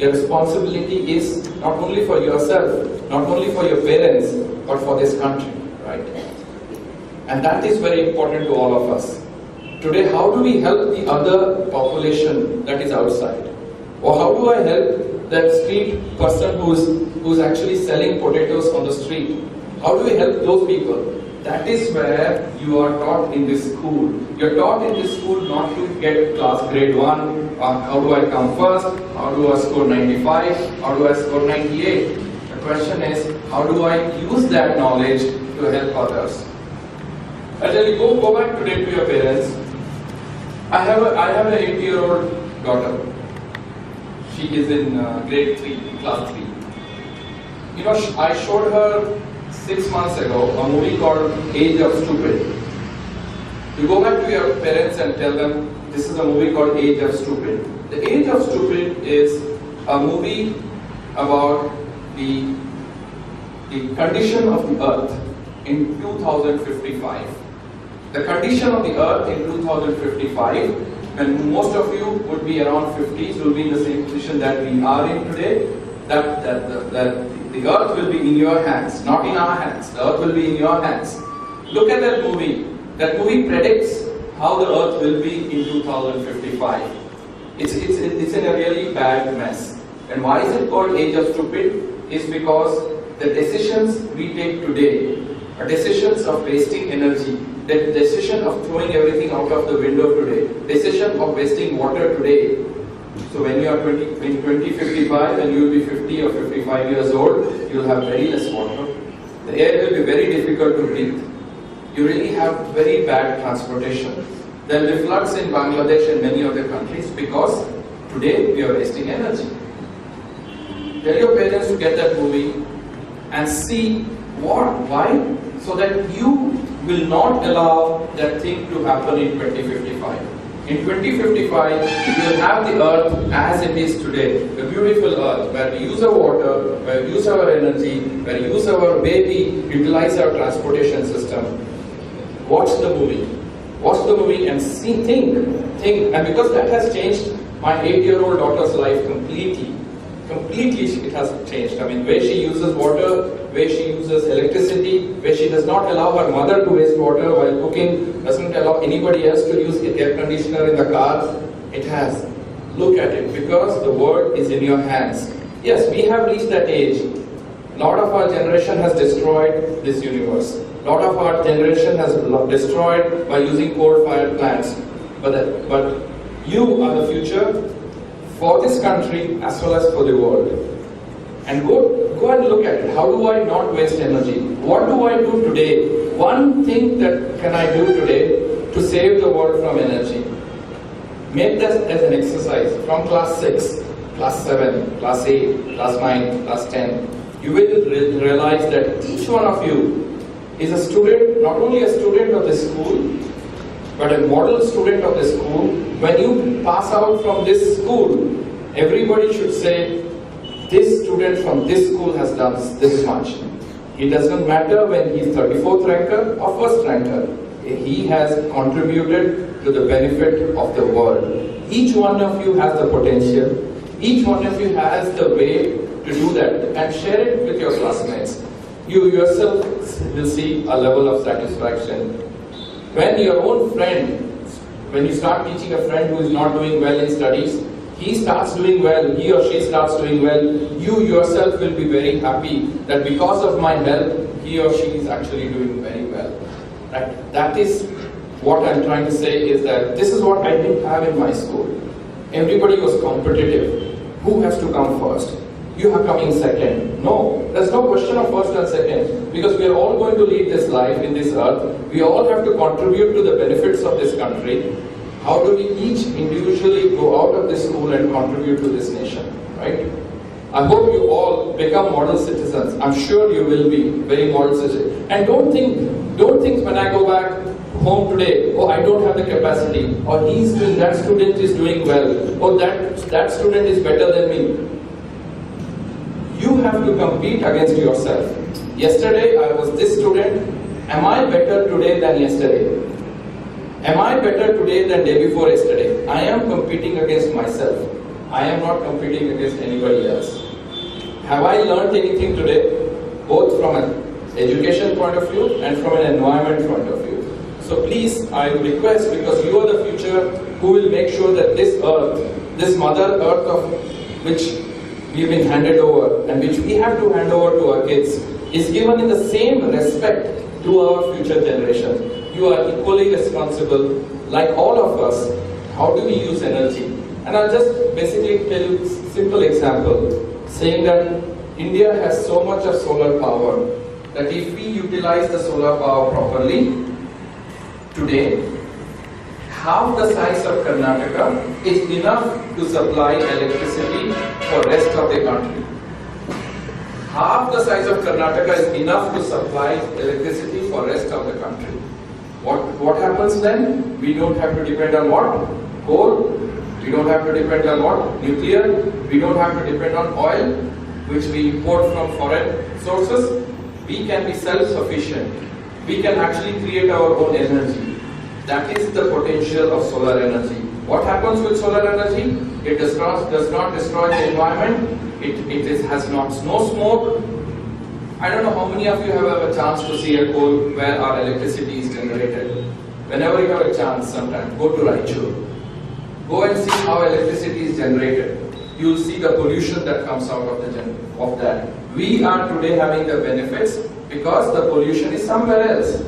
Your responsibility is not only for yourself, not only for your parents, but for this country, right? And that is very important to all of us. Today, how do we help the other population that is outside? Or how do I help that street person who's actually selling potatoes on the street? How do we help those people? That is where you are taught in this school. You're taught in this school not to get class grade 1, how do I come first, how do I score 95, how do I score 98. The question is, how do I use that knowledge to help others? I tell you, go back today to your parents. I have an 8-year-old daughter. She is in grade 3, class 3. You know, I showed her 6 months ago a movie called Age of Stupid. You go back to your parents and tell them this is a movie called Age of Stupid. The Age of Stupid is a movie about the condition of the earth in 2055. The condition of the earth in 2055, when most of you would be around 50s, will be in the same position that we are in today, that the earth will be in your hands, not in our hands. The earth will be in your hands. Look at that movie. That movie predicts how the earth will be in 2055. It's in a really bad mess. And why is it called Age of Stupid? It's because the decisions we take today are decisions of wasting energy, the decision of throwing everything out of the window today, decision of wasting water today. So when you are 2055 and you will be 50 or 55 years old, you will have very less water. The air will be very difficult to breathe. You really have very bad transportation. There will be floods in Bangladesh and many other countries because today we are wasting energy. Tell your parents to get that movie and see why, so that you will not allow that thing to happen in 2055. In 2055, we will have the earth as it is today, the beautiful earth, where we use our water, where we use our energy, where we use our baby, utilize our transportation system. Watch the movie. Watch the movie and see, think. And because that has changed my 8-year-old daughter's life completely it has changed. I mean, where she uses water, where she uses electricity, where she does not allow her mother to waste water while cooking, doesn't allow anybody else to use the air conditioner in the car. It has. Look at it, because the world is in your hands. Yes, we have reached that age. A lot of our generation has destroyed this universe. A lot of our generation has destroyed by using coal-fired plants. But you are the future for this country as well as for the world. And go and look at it. How do I not waste energy? What do I do today? One thing that can I do today to save the world from energy? Make this as an exercise from class 6, class 7, class 8, class 9, class 10. You will realize that each one of you is a student, not only a student of the school, but a model student of the school. When you pass out from this school, everybody should say, this student from this school has done this much. It doesn't matter when he's 34th ranker or first ranker. He has contributed to the benefit of the world. Each one of you has the potential. Each one of you has the way to do that, and share it with your classmates. You yourself will see a level of satisfaction. When your own friend, when you start teaching a friend who is not doing well in studies, he starts doing well, he or she starts doing well, you yourself will be very happy that because of my help, he or she is actually doing very well. Right? That is what I'm trying to say, is that this is what I didn't have in my school. Everybody was competitive. Who has to come first? You are coming second. No, there's no question of first and second, because we are all going to lead this life in this earth. We all have to contribute to the benefits of this country. How do we each individually go out of this school and contribute to this nation, right? I hope you all become model citizens. I'm sure you will be very model citizens. And don't think when I go back home today, oh, I don't have the capacity, or that student is doing well, or that student is better than me. You have to compete against yourself. Yesterday I was this student. Am I better today than yesterday? Am I better today than day before yesterday? I am competing against myself. I am not competing against anybody else. Have I learned anything today, both from an education point of view and from an environment point of view? So please, I request, because you are the future who will make sure that this earth, this mother earth of which we've been handed over and which we have to hand over to our kids, is given in the same respect to our future generation. You are equally responsible, like all of us. How do we use energy? And I'll just basically tell you a simple example, saying that India has so much of solar power that if we utilize the solar power properly, today, half the size of Karnataka is enough to supply electricity for rest of the country. Half the size of Karnataka is enough to supply electricity for rest of the country. What happens then? We don't have to depend on what? Coal. We don't have to depend on what? Nuclear. We don't have to depend on oil, which we import from foreign sources. We can be self-sufficient. We can actually create our own energy. That is the potential of solar energy. What happens with solar energy? It does not destroy the environment. It has no smoke. I don't know how many of you have a chance to see a coal where our electricity is generated. Whenever you have a chance, sometime go to Raichur. Go and see how electricity is generated. You will see the pollution that comes out of that. We are today having the benefits because the pollution is somewhere else.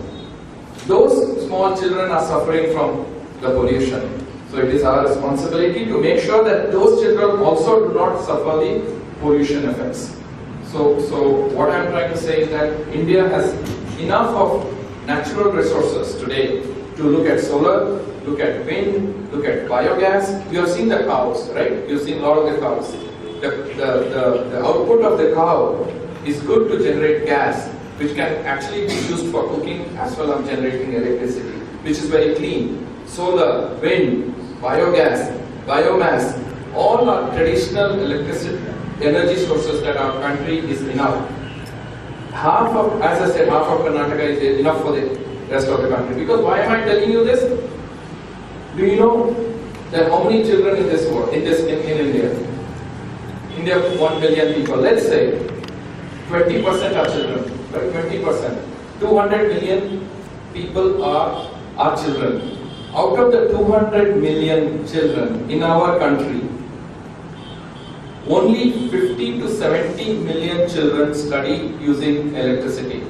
Those small children are suffering from the pollution. So it is our responsibility to make sure that those children also do not suffer the pollution effects. So what I am trying to say is that India has enough of natural resources today to look at solar, look at wind, look at biogas. You have seen the cows, right? You have seen a lot of the cows. The output of the cow is good to generate gas, which can actually be used for cooking as well as generating electricity, which is very clean. Solar, wind, biogas, biomass, all are traditional electricity energy sources that our country is enough. As I said, half of Karnataka is enough for the rest of the country. Because why am I telling you this? Do you know that how many children in this world, in India? India, 1 billion people. Let's say 20% are children, right? 20%. 200 million people are our children. Out of the 200 million children in our country, only 50 to 70 million children study using electricity.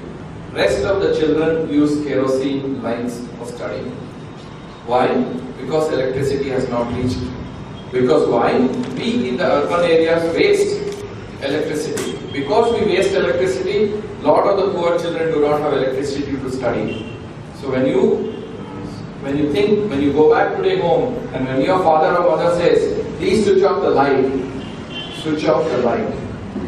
Rest of the children use kerosene lines for study. Why? Because electricity has not reached. Because why? We in the urban areas waste electricity. Because we waste electricity, lot of the poor children do not have electricity to study. So when you go back today home and when your father or mother says, please switch off the light, switch off the light.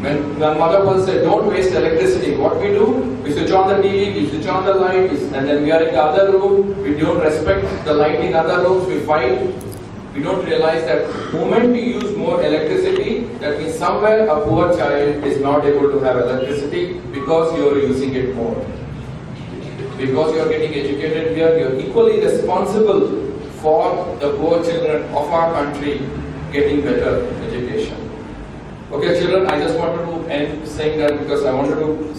When mother will say, don't waste electricity, what we do? We switch on the TV, we switch on the light, and then we are in the other room, we don't respect the light in other rooms, we fight. We don't realize that the moment we use more electricity, that means somewhere a poor child is not able to have electricity because you are using it more. Because you are getting educated here, you are equally responsible for the poor children of our country getting better education. Okay, children, I just wanted to end saying that because I wanted to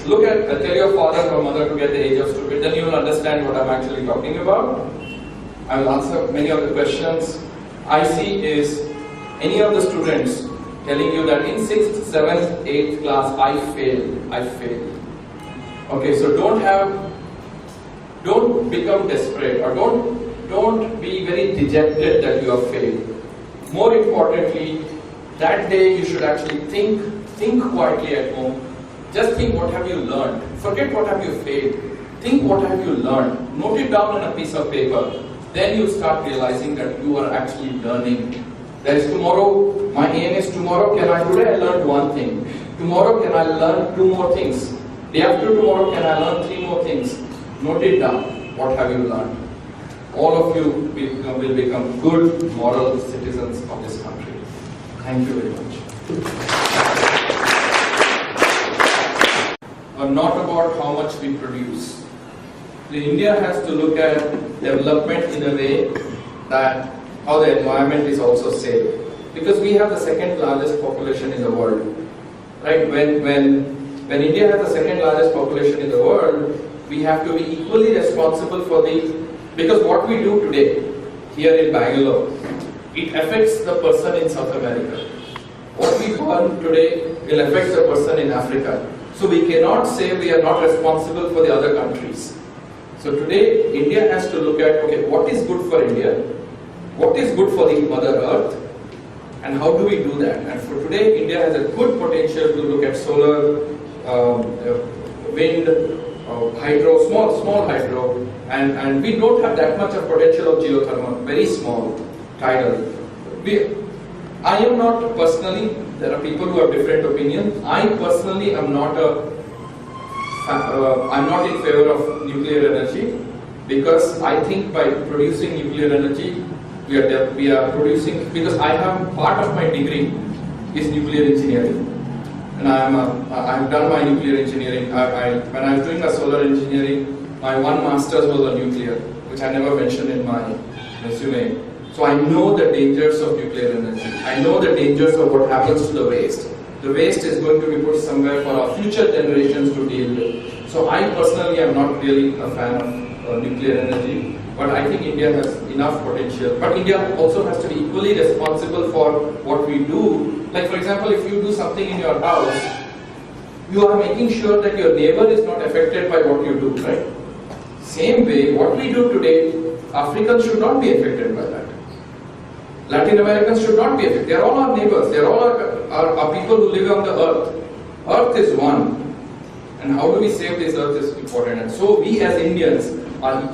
tell your father or mother to get the age of stupid, then you will understand what I'm actually talking about. I will answer many of the questions. I see is any of the students telling you that in 6th, 7th, 8th class, I failed. Okay, so don't become desperate or don't be very dejected that you have failed. More importantly, that day you should actually think quietly at home. Just think what have you learned. Forget what have you failed. Think what have you learned. Note it down on a piece of paper. Then you start realizing that you are actually learning. There is tomorrow, my aim is tomorrow, today I learned one thing. Tomorrow can I learn 2 more things. Day after tomorrow can I learn 3 more things. Note it down. What have you learned? All of you will become good moral citizens of this country. Thank you very much. Not about how much we produce. India has to look at development in a way that how the environment is also safe. Because we have the second largest population in the world, right? When India has the second largest population in the world, we have to be equally responsible for because what we do today here in Bangalore, it affects the person in South America. What we burn today will affect the person in Africa. So we cannot say we are not responsible for the other countries. So today, India has to look at, okay, what is good for India? What is good for the Mother Earth? And how do we do that? And for today, India has a good potential to look at solar, wind, hydro, small hydro, and we don't have that much of potential of geothermal, very small, tidal. I am not personally, there are people who have different opinions. I personally am not I'm not in favor of nuclear energy, because I think by producing nuclear energy, we are producing, because I have part of my degree is nuclear engineering, and I have done my nuclear engineering. When I was doing my solar engineering, my one master's was on nuclear, which I never mentioned in my resume. So I know the dangers of nuclear energy. I know the dangers of what happens to the waste. The waste is going to be put somewhere for our future generations to deal with. So I personally am not really a fan of nuclear energy, but I think India has enough potential. But India also has to be equally responsible for what we do. Like for example, if you do something in your house, you are making sure that your neighbor is not affected by what you do, right? Same way, what we do today, Africans should not be affected by that. Latin Americans should not be affected. They are all our neighbors. They are all our people who live on the earth. Earth is one. And how do we save this earth is important. And so we as Indians are equal.